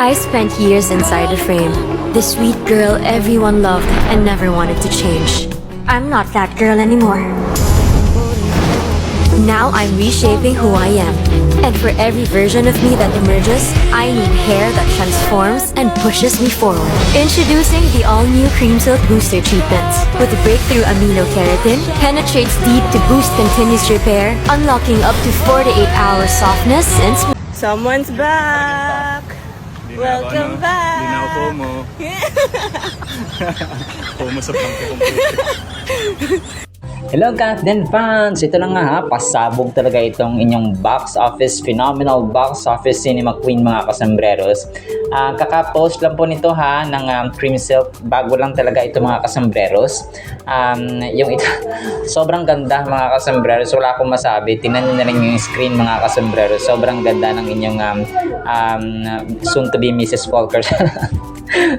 I spent years inside a frame. The sweet girl everyone loved and never wanted to change. I'm not that girl anymore. Now I'm reshaping who I am. And for every version of me that emerges, I need hair that transforms and pushes me forward. Introducing the all-new Cream Silk Booster Treatment. With breakthrough amino keratin, penetrates deep to boost continuous repair, unlocking up to 4 to 8 hours softness and Someone's back! Welcome back! Hindi na ako FOMO. FOMO sa pangkakomputer. Hello Captain fans! Ito na nga ha, pasabog talaga itong inyong box office, phenomenal box office cinema queen mga kasambreros. Kaka-post lang po nito ha ng Cream Silk, bago lang talaga ito mga kasambreros. Yung ito, sobrang ganda mga kasambreros, wala akong masabi. Tingnan nyo na rin yung screen mga kasambreros, sobrang ganda ng inyong soon to be Mrs. Folkers.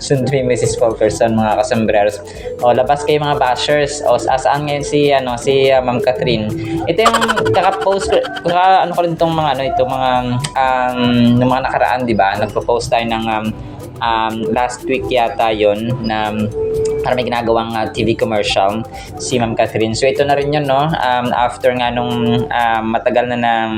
Soon to be Mrs. Folkerson mga kasambreros. O labas kayo mga bashers. O saan ngayon si Ma'am Catherine. Ito yung kaka-post ano ko rin itong mga ng mga nakaraan, di ba? Nagpo-post tayo ng last week yata yon na para may ginagawang TV commercial si Ma'am Catherine. So ito na rin yun, no? After nga nung matagal na ng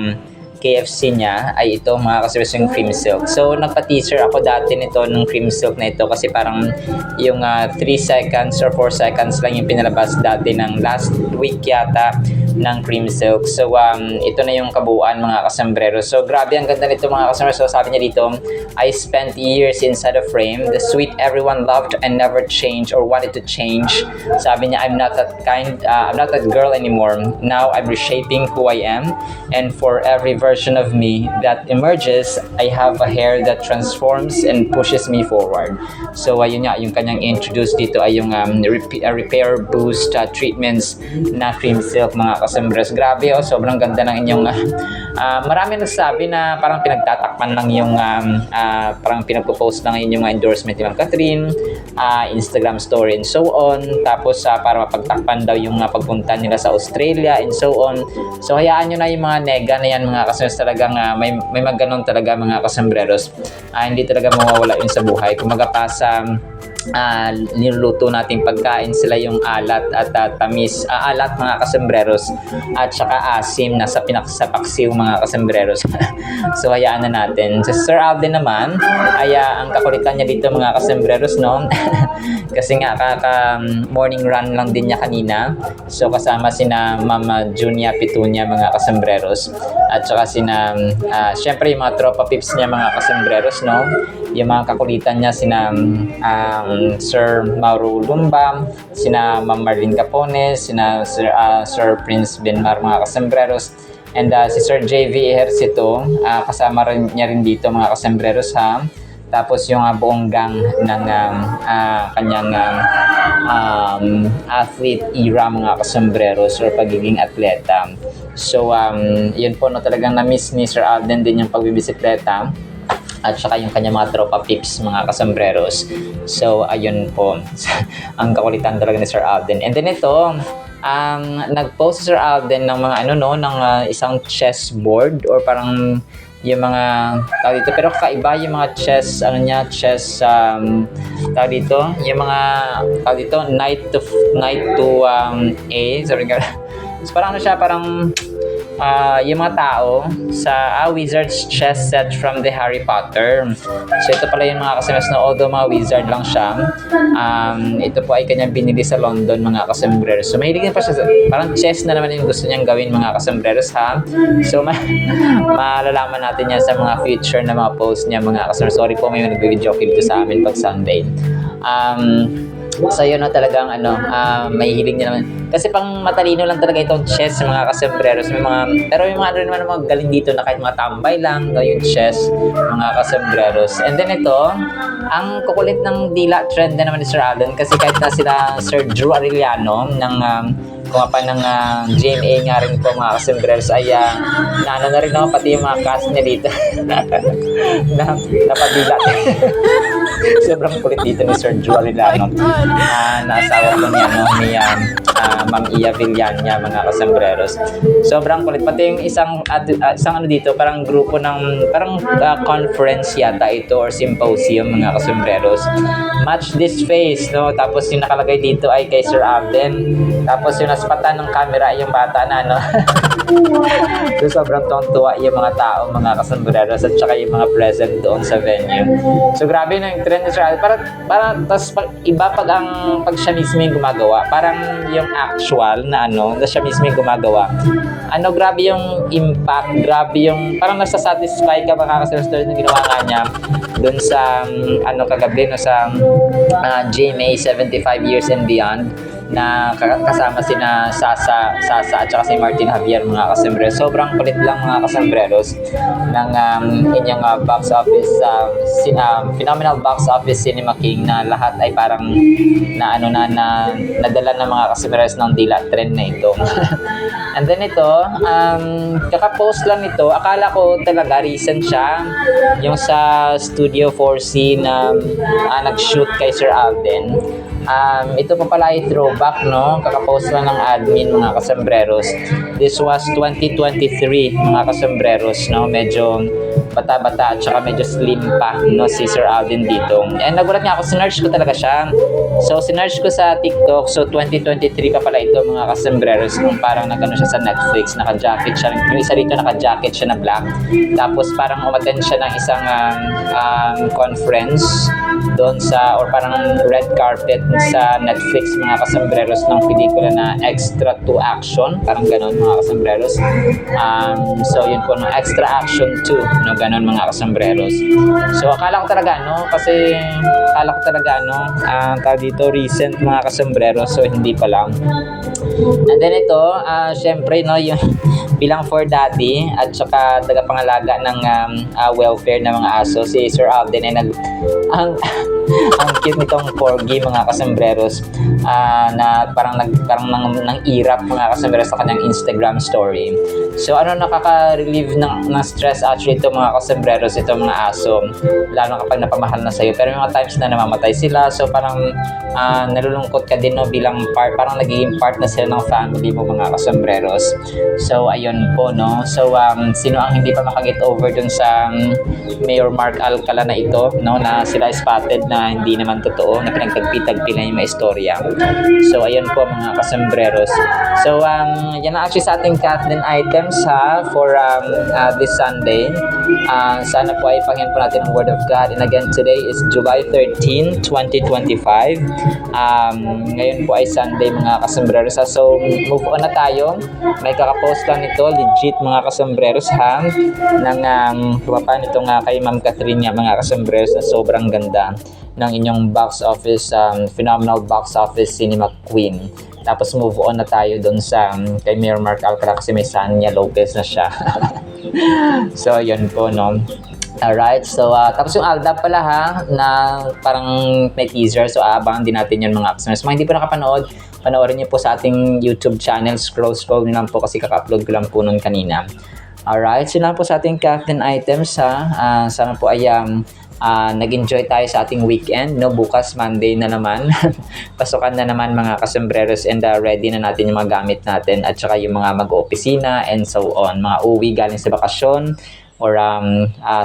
KFC niya ay ito mga kasabas yung Cream Silk. So nagpa-teaser ako dati nito ng Cream Silk na ito kasi parang yung 3 seconds or 4 seconds lang yung pinalabas dati ng last week yata ng Cream Silk. So ito na yung kabuuan mga kasambrero. So grabe ang ganda nito mga kasambrero. So sabi niya dito, I spent years inside a frame, the sweet everyone loved and never changed or wanted to change. Sabi niya, I'm not that girl anymore. Now I'm reshaping who I am, and for every version of me that emerges, I have a hair that transforms and pushes me forward. So ayun nga, yung kanyang introduce dito ay yung repair boost treatments na Cream Silk mga kasambres. Grabe sobrang ganda ng inyong marami nagsabi na parang pinagtatakpan lang yung parang pinagpo-post lang yung endorsement ni Ma'am Catherine, Instagram story and so on. Tapos para mapagtakpan daw yung pagpunta nila sa Australia and so on. So hayaan nyo na yung mga nega na yan mga kasambres. Talagang may maganon talaga mga kasambreros. Hindi talaga mawawala yun sa buhay. Kumaga pa sa niluluto nating pagkain sila yung alat at tamis, alat mga kasambreros at saka asim nasa pinaksapaksiw mga kasambreros. So hayaan na natin. Si Sir Alden naman ay ang kakulitan niya dito mga kasambreros, no? Kasi nga kaka morning run lang din niya kanina. So kasama sina Mama Junia Pitunia mga kasambreros at saka sina syempre yung mga tropa pips niya mga kasambreros, no? Yung mga kakulitan niya sina Sir Mauro Lumba, sina Ma'am Marlene Capones, sina Sir Prince Benmar mga kasambreros, and si Sir JV Ejercito, kasama niya rin dito mga kasambreros ha. Tapos yung buong gang ng kanyang athlete era mga kasambreros or pagiging atleta. So yun po, no, talagang na-miss ni Sir Alden din yung pagbibisikleta at saka yung kanya mga tropa pips mga kasambreros. So ayun po ang kakulitan talaga ni Sir Alden. And then ito nag-post si Sir Alden ng mga ng isang chessboard or parang yung mga tawag dito, pero kakaiba yung mga chess tawag dito, yung mga tawag dito knight to A, sorry guys. So parang siya, parang yung mga tao sa wizard's chess set from the Harry Potter. So ito pala yung mga kasambreros na although mga wizard lang siya, ito po ay kanyang binili sa London mga kasambreros. So mahilig din pa siya, parang chess na naman yung gusto niyang gawin mga kasambreros ha. So malalaman natin yan sa mga future na mga post niya mga kasambreros. Sorry po, may nag-video dito sa amin pag Sunday. So yun na talagang may hiling niya naman. Kasi pang matalino lang talaga itong chess sa mga kasambreros. Pero yung mga naman mga galing dito na kahit mga tambay lang, no, yung chess, mga kasambreros. And then ito, ang kukulit ng dila trend na naman ni Sir Alden kasi kahit na sila Sir Drew Arellano ng kumapa ng GMA nga rin po mga kasembreros ay naano na rin ako pati yung mga cast niya dito. Napabilat. Sobrang kulit dito ni Sir Joel Lano. Naasawa ko niya no, ni Ma'am Iya Villania mga kasembreros. Sobrang kulit. Pati yung isang ano dito, parang grupo ng parang conference yata ito or symposium mga kasembreros. Match this face, no? Tapos yung nakalagay dito ay kay Sir Alden. Tapos yung naspatan ng camera ay yung bata na, no? So, sobrang tuwa yung mga tao, mga kasembreros at saka yung mga present doon sa venue. So, grabe na yung trend ni Sir Alden. Parang tapos iba pag siya mismo yung gumagawa. Parang yung actual na ano, na siya mismo yung gumagawa. Grabe yung impact, grabe yung, parang nasa-satisfy ka mga kasembreros na ginawa nga niya doon sa, kagabi, no, sa GMA 75 Years and Beyond na kasama sina Sasa at saka si Martin Javier mga kasembreros. Sobrang kulit lang mga kasembreros ng inyong box office phenomenal box office Cinema King na lahat ay parang nadala ng mga kasembreros ng dila trend na ito. And then ito, kaka-post lang ito. Akala ko talaga recent siya yung sa Studio 4C na nag-shoot kay Sir Alden. Ito pa pala ay throwback, no? Kaka-post lang ng admin mga kasembreros. This was 2023 mga kasembreros, no? Medyo bata-bata at saka medyo slim pa, no, si Sir Alden dito. And nagulat niya ako, sinearch ko talaga siya. So, sinearch ko sa TikTok. So, 2023 pa pala ito mga kasembreros. Kung parang nagano siya sa Netflix, naka-jacket siya. Yung isa dito naka-jacket siya na black. Tapos parang umattend siya ng isang conference doon sa, or parang red carpet sa Netflix mga kasembreros ng pelikula na Extra to Action. Parang ganon mga kasembreros. So, yun po, no, Extra Action 2, no, ganon mga kasembreros. So, akala ko talaga, no, kasi dito recent mga kasembreros, so hindi pa lang. And then ito, syempre, no, yung bilang for daddy at saka tagapangalaga ng welfare ng mga aso, si Sir Alden ay ang cute nitong corgi mga kasembreros, na parang nang irap mga kasembreros sa kanyang Instagram story. So nakaka-relieve ng stress actually ito mga kasembreros, ito mga aso, lalo kapag napamahal na sa'yo. Pero yung mga times na namamatay sila, so parang nalulungkot ka din, no, bilang parang nagiging part na sila ng family mo mga kasembreros. So ayun po, no. So sino ang hindi pa makaget over dun sa Mayor Mark Alcala na ito, no, na sila spotted na hindi naman totoo, na pinagtagpi-tagpi lang yung mga istorya. So ayun po mga kasembreros. So yan na actually sa ating Kathleen items for this Sunday. Sana po ay pangyan po natin ang Word of God. And again, today is July 13, 2025. Ngayon po ay Sunday mga kasembreros. So move on na tayo. May kakapost lang nito, legit mga kasembreros ng kumapa nitong kay Ma'am Catherine mga kasembreros, na sobrang ganda ng inyong box office, phenomenal box office Cinema Queen. Tapos move on na tayo doon sa kay Mayor Mark Alcala kasi may Sanya Lopez na siya. So yun po, no. Alright, so tapos yung Aldab pala na parang may teaser, so abangan din natin yun mga customers. Mga hindi pa nakapanood, panoorin niyo po sa ating YouTube channel, scroll nyo lang po kasi kaka-upload ko lang po nun kanina. Alright, so lang po sa ating Kathleen items sana po ay nag-enjoy tayo sa ating weekend, no? Bukas Monday na naman. Pasukan na naman mga kasembreros, and ready na natin yung mga gamit natin at saka yung mga mag-opisina and so on. Mga uwi galing sa bakasyon or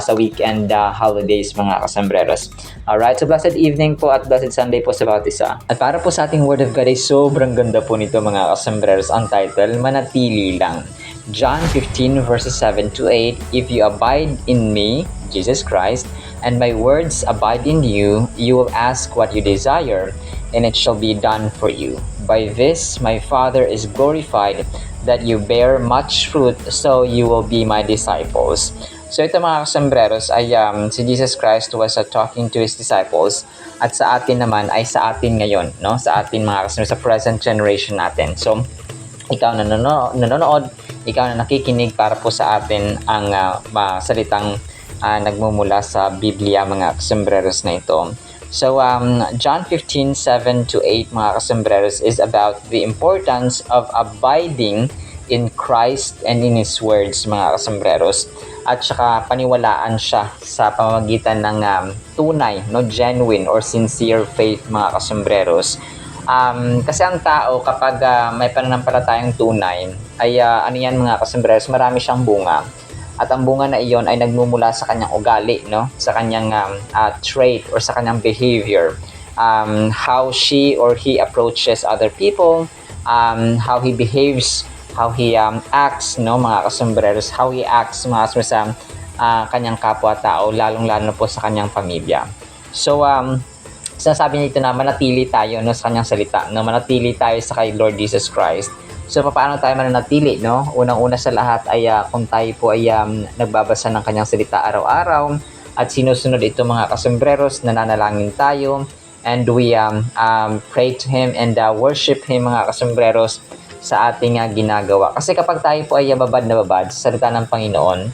sa weekend holidays mga kasembreros. Alright, so blessed evening po at blessed Sunday po sa bawat isa. At para po sa ating Word of God ay sobrang ganda po nito mga kasembreros. Ang title, Manatili Lang. John 15 verses 7 to 8, If you abide in me, Jesus Christ, and my words abide in you, you will ask what you desire, and it shall be done for you. By this my Father is glorified, that you bear much fruit, so you will be my disciples. So ito mga kasembreros ay si Jesus Christ was talking to His disciples, at sa atin naman ay sa atin ngayon, no? Sa atin mga kasembreros, sa present generation natin. So ikaw na nanonood, ikaw na nakikinig, para po sa atin ang salitang nagmumula sa Biblia mga kasembreros na ito. So, John 15:7-8 mga kasembreros is about the importance of abiding in Christ and in His words mga kasembreros. At saka paniwalaan siya sa pamamagitan ng tunay, no, genuine or sincere faith mga kasembreros. Kasi ang tao kapag may pananampalatayang tunay ay ano yan mga kasembreros, marami siyang bunga. At ang bunga na iyon ay nagmumula sa kanyang ugali, no? Sa kanyang trait or sa kanyang behavior. How she or he approaches other people, how he behaves, how he acts, no, mga kasembreros, how he acts mga sa kanyang kapwa-tao, lalong-lalo po sa kanyang pamilya. So, sinasabi niya ito na manatili tayo, no, sa kanyang salita, no, manatili tayo sa kay Lord Jesus Christ. So, paano tayo mananatili, no? Unang-una sa lahat ay kung tayo po ay nagbabasa ng kanyang salita araw-araw at sinusunod ito mga kasembreros, nananalangin tayo and we pray to Him and worship Him mga kasembreros sa ating ginagawa. Kasi kapag tayo po ay babad na babad sa salita ng Panginoon,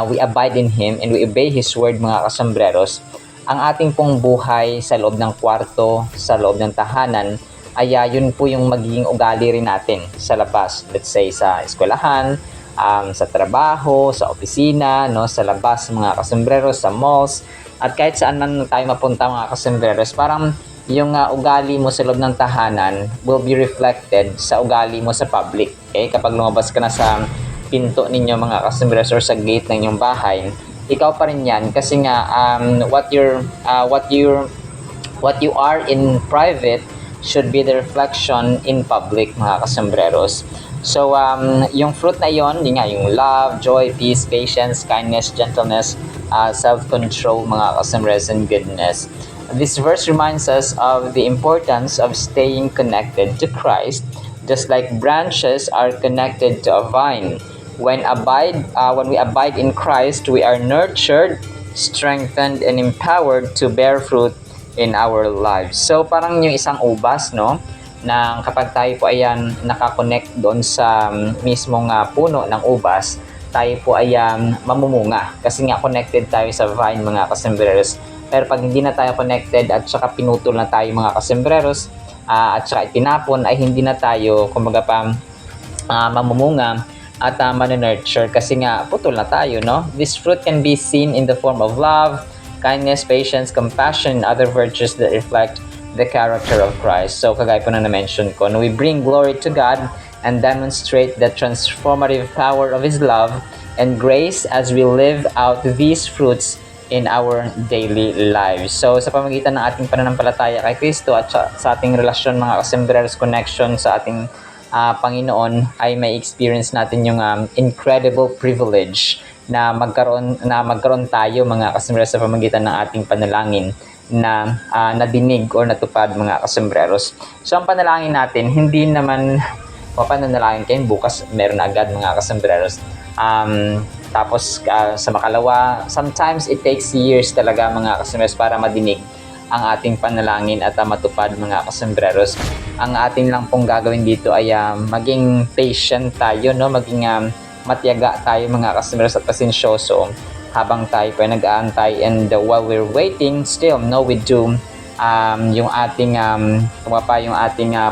we abide in Him and we obey His word mga kasembreros, ang ating pong buhay sa loob ng kwarto, sa loob ng tahanan, ay yun po yung magiging ugali rin natin sa labas. Let's say sa eskwelahan, sa trabaho, sa opisina, no, sa labas mga kasembreros, sa malls, at kahit saan man tayo mapunta mga kasembreros, parang yung ugali mo sa loob ng tahanan will be reflected sa ugali mo sa public. Okay? Kapag lumabas ka na sa pinto ninyo mga kasembreros or sa gate ng inyong bahay, ikaw pa rin yan kasi nga what you are in private should be the reflection in public mga kasembreros. So yung fruit na yon, yung love, joy, peace, patience, kindness, gentleness, self-control mga kasembreros, and goodness. This verse reminds us of the importance of staying connected to Christ, just like branches are connected to a vine. When we abide in Christ, we are nurtured, strengthened, and empowered to bear fruit in our lives. So parang yung isang ubas, no, na kapag tayo po ay nakakonect doon sa mismong puno ng ubas, tayo po ay mamumunga kasi nga connected tayo sa vine mga kasembreros. Pero pag hindi na tayo connected at saka pinutol na tayo mga kasembreros at saka itinapon, ay hindi na tayo kumbaga pa mamumunga at manunurture kasi nga putol na tayo, no? This fruit can be seen in the form of love, kindness, patience, compassion, and other virtues that reflect the character of Christ. So, kagaya po na na-mention ko, we bring glory to God and demonstrate the transformative power of His love and grace as we live out these fruits in our daily lives. So, sa pamagitan ng ating pananampalataya kay Kristo at sa ating relasyon mga kasembreros, connection sa ating Panginoon, ay may experience natin yung incredible privilege na magkaroon tayo mga kasembreros sa pamamagitan ng ating panalangin na nadinig or natupad mga kasembreros. So ang panalangin natin, hindi naman papanalangin kayo bukas meron na agad mga kasembreros. Tapos sa makalawa, sometimes it takes years talaga mga kasembreros para madinig ang ating panalangin at matupad mga kasembreros. Ang ating lang pong gagawin dito ay maging patient tayo, no, maging matiyaga tayo mga kasembreros at pasensyoso habang tayo po ay nag-aantay, and while we're waiting, still we do yung ating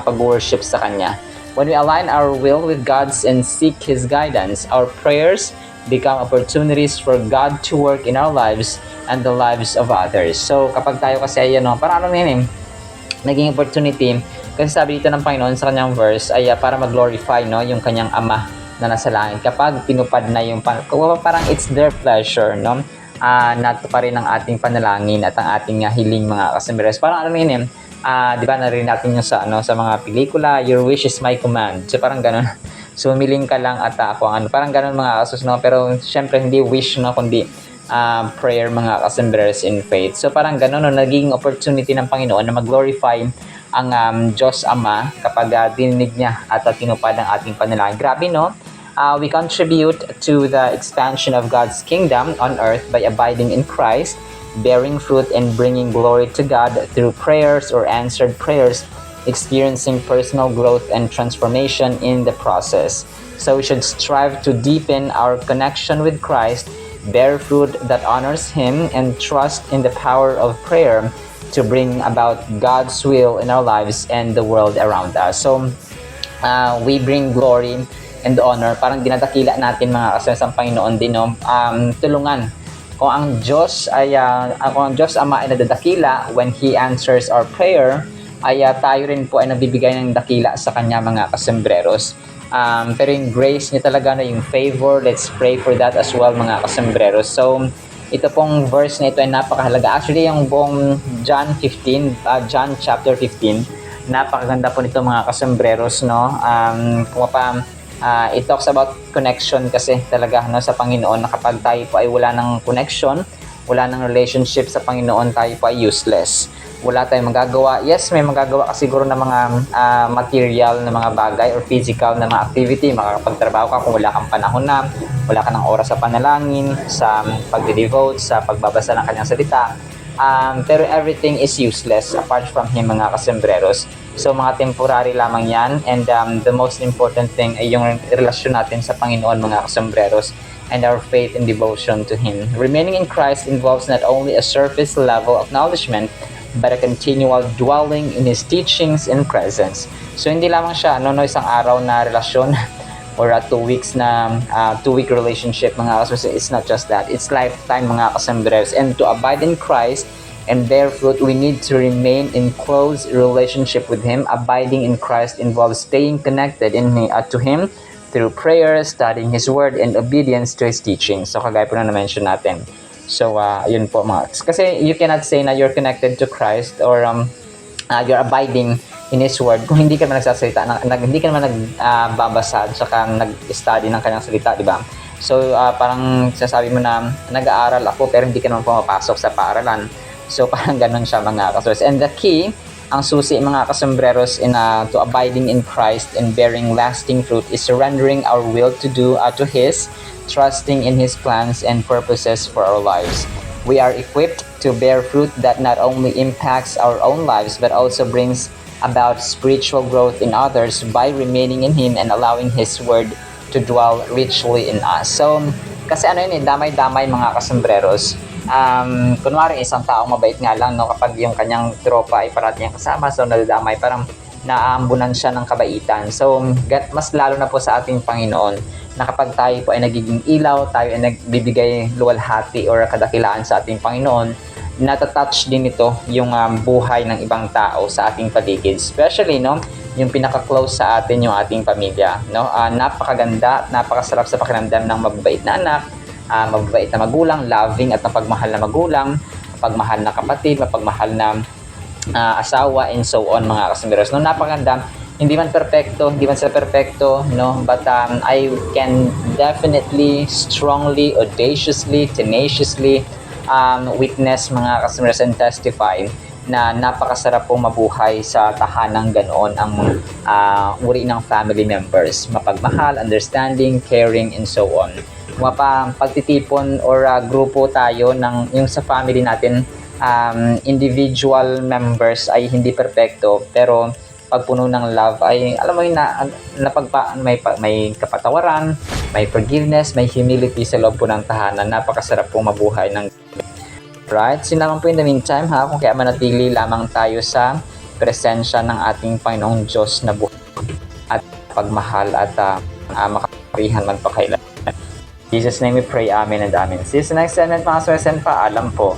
pag-worship sa Kanya. When we align our will with God's and seek His guidance, our prayers become opportunities for God to work in our lives and the lives of others. So kapag tayo kasi ay parang naging opportunity, kasi sabi dito ng Panginoon sa kanyang verse ay para mag-glorify yung kanyang Ama na nasa langit kapag tinupad na yung parang it's their pleasure, no, natuparin ang ating panalangin at ang ating hiling mga kasembreros. Parang di ba narinig natin yung sa mga pelikula, your wish is my command. So parang ganun. So humiling ka lang at ako ang parang ganun mga kasus, no, pero syempre hindi wish, no, kundi prayer mga kasembreros in faith. So parang ganun, no, naging opportunity ng Panginoon na mag-glorify ang Diyos Ama kapag dininig niya at tinupad ang ating panalangin. Grabe, no? We contribute to the expansion of God's kingdom on earth by abiding in Christ, bearing fruit and bringing glory to God through prayers or answered prayers, experiencing personal growth and transformation in the process. So we should strive to deepen our connection with Christ, bear fruit that honors Him, and trust in the power of prayer to bring about God's will in our lives and the world around us. So, we bring glory and honor. Parang dinadakila natin mga kasama sa Panginoon din, no? Tulungan. Kung ang Diyos Ama ay nadadakila when He answers our prayer, ay tayo rin po ay nabibigay ng dakila sa Kanya mga kasembreros. Pero yung grace niya talaga, yung favor, let's pray for that as well mga kasembreros. So, ito pong verse na ito ay napakahalaga. Actually, yung buong John chapter 15, napakaganda po nito mga kasembreros, no? It talks about connection kasi talaga, no, sa Panginoon, na kapag tayo po ay wala ng connection, wala ng relationship sa Panginoon, tayo po ay useless. Wala tayong magagawa. Yes, may magagawa ka siguro ng mga material na mga bagay or physical na mga activity. Makakapagtrabaho ka kung wala kang panahon na, wala ka ng oras sa panalangin, sa pagde-devote, sa pagbabasa ng kanyang salita. Pero everything is useless apart from Him mga kasembreros. So mga temporary lamang yan, and the most important thing ay yung relasyon natin sa Panginoon mga kasembreros, and our faith and devotion to Him. Remaining in Christ involves not only a surface level acknowledgement, but a continual dwelling in His teachings and presence. So hindi lamang siya isang araw na relasyon or a 2 weeks na 2-week relationship mga kasembreros. It's not just that. It's lifetime mga kasembreros. And to abide in Christ and bear fruit, we need to remain in close relationship with Him. Abiding in Christ involves staying connected to Him through prayer, studying His Word, and obedience to His teachings. So kagaya po na na-mention natin. So, yun po mga. Kasi you cannot say na you're connected to Christ or you're abiding in His Word kung hindi ka naman nagsasalita, hindi ka naman nagbabasa at saka nag-study ng kanyang salita, di ba? So, parang sasabi mo na nag-aaral ako pero hindi ka naman pumapasok sa paaralan. So, parang ganun siya mga kasembreros. And the key, ang susi mga kasembreros to abiding in Christ and bearing lasting fruit is surrendering our will to His, trusting in His plans and purposes for our lives. We are equipped to bear fruit that not only impacts our own lives but also brings about spiritual growth in others by remaining in Him and allowing His Word to dwell richly in us. So, kasi damay-damay mga kasembreros. Kunwari isang taong mabait nga lang, no, kapag yung kanyang tropa ay parati niyang kasama, so nadadamay, parang naaambunan siya ng kabaitan. So, mas lalo na po sa ating Panginoon na kapag tayo po ay nagiging ilaw, tayo ay nagbibigay luwalhati or kadakilaan sa ating Panginoon, natatouch din ito yung buhay ng ibang tao sa ating paligid. Especially, no, yung pinaka-close sa atin, yung ating pamilya. No? Napakaganda, napakasarap sa pakiramdam ng mababait na anak, mababait na magulang, loving at mapagmahal na magulang, mapagmahal na kapatid, mapagmahal na asawa, and so on mga kasembreros. No, napakaganda. Hindi man sila perfecto, no, but I can definitely, strongly, audaciously, tenaciously witness mga kasembreros and testify na napakasarap pong mabuhay sa tahanang ganoon ang uri ng family members. Mapagmahal, understanding, caring, and so on. Pagtitipon or grupo tayo ng yung sa family natin, individual members ay hindi perfecto, pero pagpuno ng love ay alam mo yun may kapatawaran, may forgiveness, may humility sa loob po ng tahanan. Napakasarap pong mabuhay ng right. Sinaman po in the meantime kung kaya manatili lamang tayo sa presensya ng ating Panginoong Diyos na buhay at pagmahal at makaparihan man pa kailan. In Jesus' name we pray, Amen and Amen. See you sa next segment mga kasembreros, paalam po.